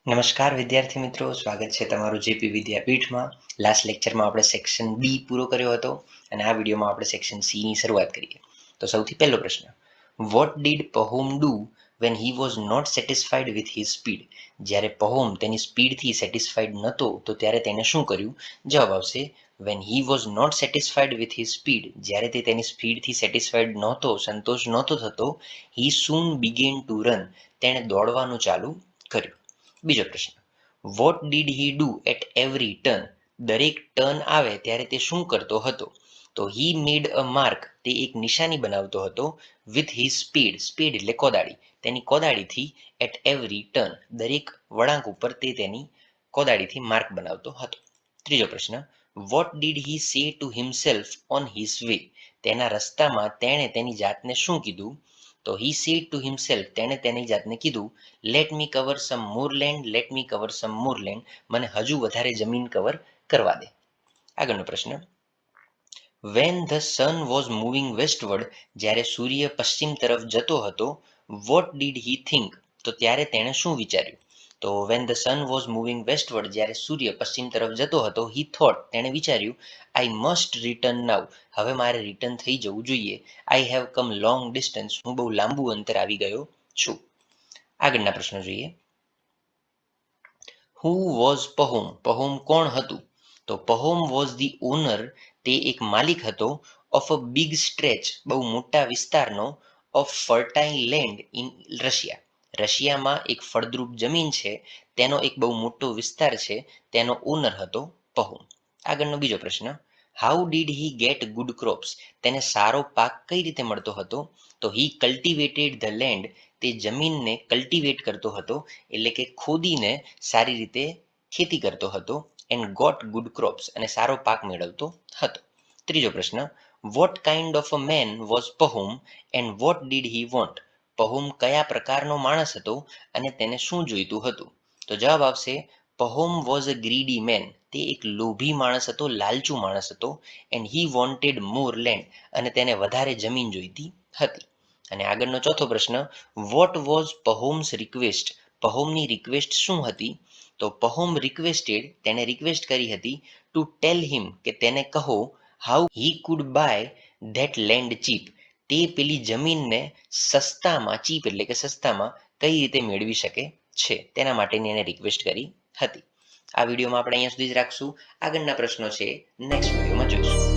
નમસ્કાર વિદ્યાર્થી મિત્રો, સ્વાગત છે તમારું જેપી વિદ્યાપીઠમાં. લાસ્ટ લેક્ચરમાં આપણે સેક્શન બી પૂરો કર્યો હતો અને આ વિડીયોમાં આપણે સેક્શન સી ની શરૂઆત કરીએ. તો સૌથી પહેલો પ્રશ્ન, what did Pahom do when he was not satisfied with his speed? જ્યારે પહોમ તેની સ્પીડથી સેટિસ્ફાઈડ નહોતો તો ત્યારે તેને શું કર્યું? જવાબ આવશે when he was not satisfied with his speed. જ્યારે તે તેની સ્પીડથી સેટિસ્ફાઈડ નહોતો, સંતોષ નહોતો થતો, he soon began to run. તેણે દોડવાનું ચાલુ કર્યું. બીજો પ્રશ્ન, what did he do at every turn? દરેક ટર્ન આવે ત્યારે તે શું કરતો હતો? તો હી મેડ અ માર્ક. તે એક નિશાની બનાવતો હતો. With his speed. સ્પીડ એટલે કોદાળી. તેની કોદાળીથી એટ એવરી ટર્ન. દરેક વળાંક ઉપર તે તેની કોદાળીથી માર્ક બનાવતો હતો. ત્રીજો પ્રશ્ન, વોટ ડીડ હી સે two himself on his way? તેના રસ્તામાં તેણે તેની જાતને શું કીધું? તો હી સેડ ટુ હિમસેલ્ફ. તેણે તેની જાતને કીધું, let me cover some more land, let me cover some more land. મને હજુ વધારે જમીન કવર કરવા દે. આગળનો પ્રશ્ન, when the sun was moving westward. જ્યારે સૂર્ય પશ્ચિમ તરફ જતો હતો, વોટ ડીડ હી થિંક? તો ત્યારે તેણે શું વિચાર્યું? તો when the sun was moving westward, જ્યારે સૂર્ય પશ્ચિમ તરફ જતો હતો, હી થોટ. તેણે વિચાર્યું, આઈ મસ્ટ રિટર્ન નાઉ. હવે મારે રિટર્ન થઈ જવું જોઈએ. I have come long distance. હું બહુ લાંબુ અંતર આવી ગયો છું. આગળના પ્રશ્નો જોઈએ. Who was પહોમ? પહોમ કોણ હતું? તો પહોમ વોઝ ધી ઓનર. તે એક માલિક હતો. Of a big stretch. બહુ મોટા વિસ્તારનો. Of fertile land in Russia. રશિયામાં એક ફળદ્રુપ જમીન છે, તેનો એક બહુ મોટો વિસ્તાર છે, તેનો ઓનર હતો પહોમ. આગળનો બીજો પ્રશ્ન, how did he get good crops? તેને સારો પાક કઈ રીતે મળતો હતો? તો હી કલ્ટિવેટેડ ધ લેન્ડ. તે જમીનને કલ્ટિવેટ કરતો હતો, એટલે કે ખોદીને સારી રીતે ખેતી કરતો હતો. And got good crops. અને સારો પાક મેળવતો હતો. ત્રીજો પ્રશ્ન, what kind of a man was Pahom and what did he want? Pahom કયા પ્રકારનો માણસ હતો અને તેને શું જોઈતું હતું? તો જવાબ આવશે Pahom was a greedy man. તે એક લોભી માણસ હતો, લાલચુ માણસ હતો. And he wanted more land. અને તેને વધારે જમીન જોઈતી હતી. અને આગળનો ચોથો પ્રશ્ન, વોટ વોઝ પહોમ્સ રિક્વેસ્ટ? પહોમની રિક્વેસ્ટ શું હતી? તો પહોમ રિક્વેસ્ટેડ. તેને રિક્વેસ્ટ કરી હતી ટુ ટેલ હિમ. કે તેને કહો how he could buy that land cheap. તે પેલી જમીનને સસ્તામાં, ચીપ એટલે કે સસ્તામાં કઈ રીતે મેળવી શકે છે, તેના માટેની એને રિક્વેસ્ટ કરી હતી. આ વિડીયોમાં આપણે અહીંયા સુધી જ રાખશું. આગળના પ્રશ્નો છે નેક્સ્ટ વિડીયોમાં જોઈશું.